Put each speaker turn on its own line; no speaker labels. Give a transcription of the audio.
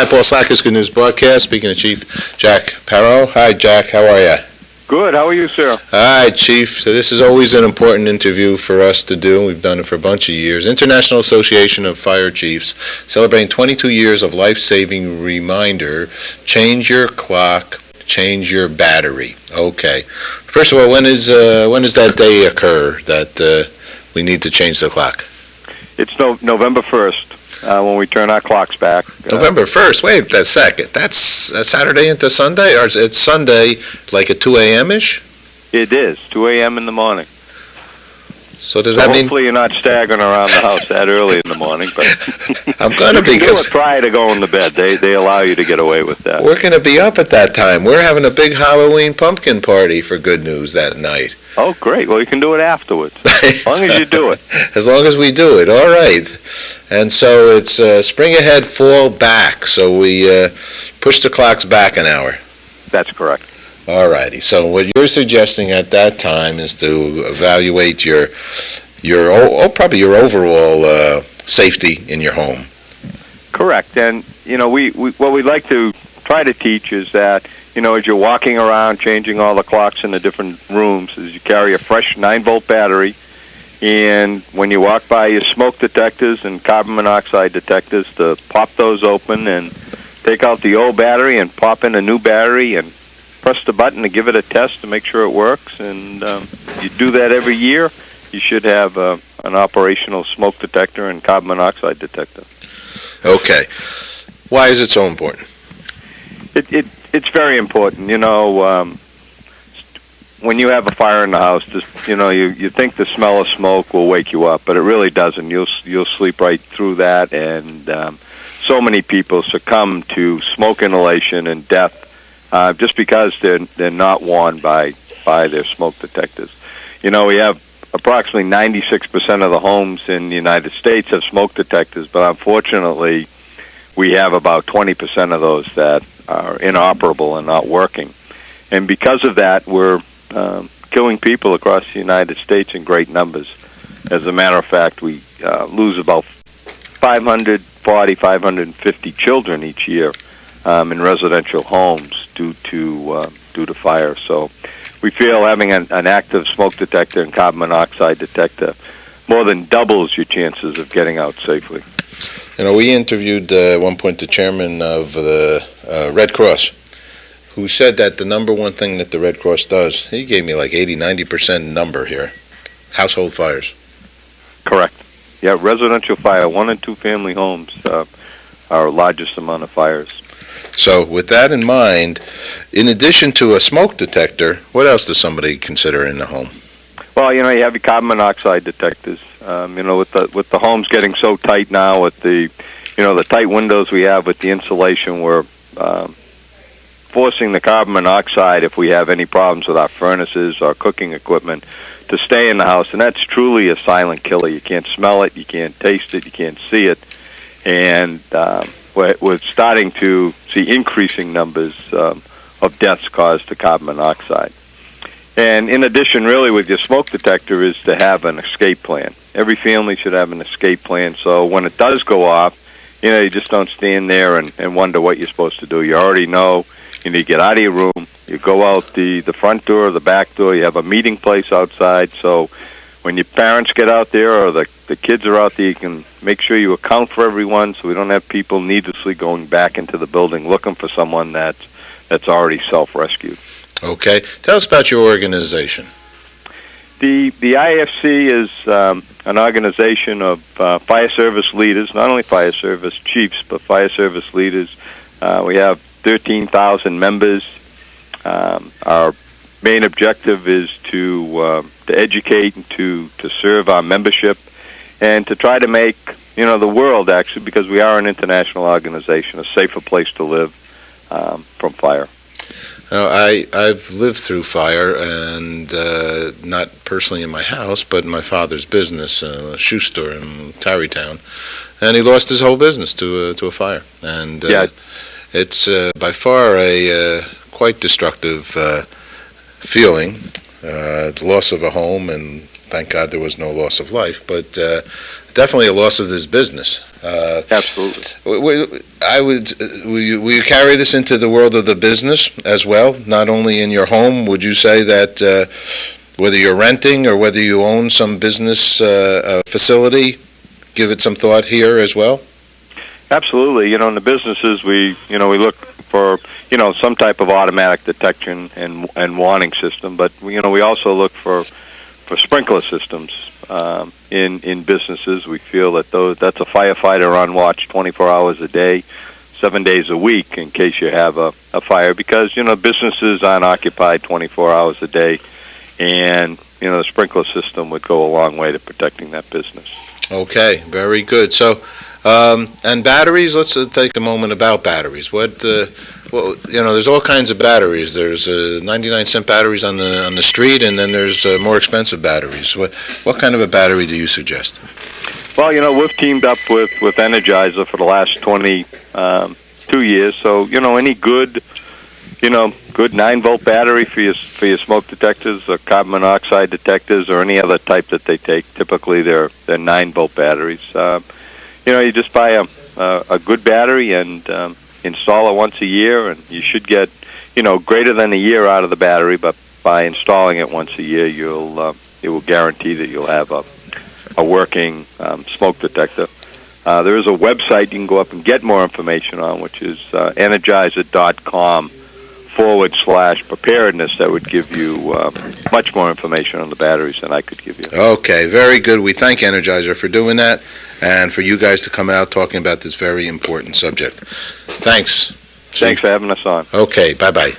Hi, Paul Slacker's Good News Broadcast, speaking to Chief Jack Parow. Hi, Jack. How are you?
Good. How are you, sir?
Hi, Chief. So this is always an important interview for us to do. We've done it for a bunch of years. International Association of Fire Chiefs, celebrating 22 years of life-saving reminder, change your clock, change your battery. Okay. First of all, when does that day occur that we need to change the clock?
It's November 1st. When we turn our clocks back.
November 1st? Wait a second. That's Saturday into Sunday? Or it's Sunday like at 2 a.m.-ish?
It is, 2 a.m. in the morning.
So does that mean...
Hopefully you're not staggering around the house that early in the morning, but...
I'm going to be...
You can do it prior to going to bed. They allow you to get away with that.
We're going to be up at that time. We're having a big Halloween pumpkin party for Good News that night.
Oh, great. Well, you can do it afterwards, as long as you do it.
As long as we do it. All right. And so it's spring ahead, fall back. So we push the clocks back an hour.
That's correct.
All righty. So what you're suggesting at that time is to evaluate your probably your overall safety in your home.
Correct. And, we what we'd like to try to teach is that, as you're walking around changing all the clocks in the different rooms, is you carry a fresh 9-volt battery, and when you walk by your smoke detectors and carbon monoxide detectors, to pop those open and take out the old battery and pop in a new battery and press the button to give it a test to make sure it works. And you do that every year, you should have an operational smoke detector and carbon monoxide detector.
Okay. Why is it so important?
It's very important. When you have a fire in the house, you think the smell of smoke will wake you up, but it really doesn't. You'll sleep right through that, and so many people succumb to smoke inhalation and death just because they're not warned by their smoke detectors. We have approximately 96% of the homes in the United States have smoke detectors, but unfortunately, we have about 20% of those that are inoperable and not working. And because of that, we're killing people across the United States in great numbers. As a matter of fact, we lose about 550 children each year in residential homes due to fire. So we feel having an active smoke detector and carbon monoxide detector more than doubles your chances of getting out safely.
We interviewed at one point the chairman of the Red Cross, who said that the number one thing that the Red Cross does, he gave me like 80-90% number here, household fires.
Correct. Yeah, residential fire, 1 and 2 family homes are our largest amount of fires.
So with that in mind, in addition to a smoke detector, what else does somebody consider in the home?
Well, you have your carbon monoxide detectors. With the homes getting so tight now, with the tight windows we have with the insulation, we're forcing the carbon monoxide, if we have any problems with our furnaces or cooking equipment, to stay in the house. And that's truly a silent killer. You can't smell it, you can't taste it, you can't see it. And we're starting to see increasing numbers of deaths caused to carbon monoxide. And in addition, really, with your smoke detector is to have an escape plan. Every family should have an escape plan, so when it does go off, you just don't stand there and wonder what you're supposed to do. You already know. You get out of your room, you go out the front door or the back door, you have a meeting place outside, so when your parents get out there or the kids are out there, you can make sure you account for everyone so we don't have people needlessly going back into the building looking for someone that's already self-rescued.
Okay. Tell us about your organization.
The Iafc is an organization of fire service leaders, not only fire service chiefs, but fire service leaders. We have 13,000 members. Our main objective is to educate and to serve our membership and to try to make the world, actually, because we are an international organization, a safer place to live from fire.
I've lived through fire, and not personally in my house, but in my father's business, a shoe store in Tarrytown, and he lost his whole business to a fire. And it's by far a quite destructive feeling, the loss of a home and thank God there was no loss of life, but definitely a loss of this business.
Absolutely.
Will you carry this into the world of the business as well? Not only in your home, would you say that whether you're renting or whether you own some business facility, give it some thought here as well?
Absolutely. In the businesses, we look for, some type of automatic detection and warning system, but, we also look for sprinkler systems in businesses. We feel that that's a firefighter on watch 24 hours a day, 7 days a week in case you have a fire, because, businesses aren't occupied 24 hours a day, and, the sprinkler system would go a long way to protecting that business.
Okay, very good. So, and batteries, let's take a moment about batteries. There's all kinds of batteries. There's 99-cent batteries on the street, and then there's more expensive batteries. What kind of a battery do you suggest?
Well, we've teamed up with Energizer for the last 22 years. So, any good 9-volt battery for your smoke detectors or carbon monoxide detectors or any other type that they take. Typically, they're 9-volt batteries. You just buy a good battery and install it once a year, and you should get, greater than a year out of the battery. But by installing it once a year, it will guarantee that you'll have a working smoke detector. There is a website you can go up and get more information on, which is Energizer.com/preparedness. That would give you much more information on the batteries than I could give you.
Okay, very good. We thank Energizer for doing that, and for you guys to come out talking about this very important subject. Thanks.
Thanks for having us on.
Okay, bye-bye.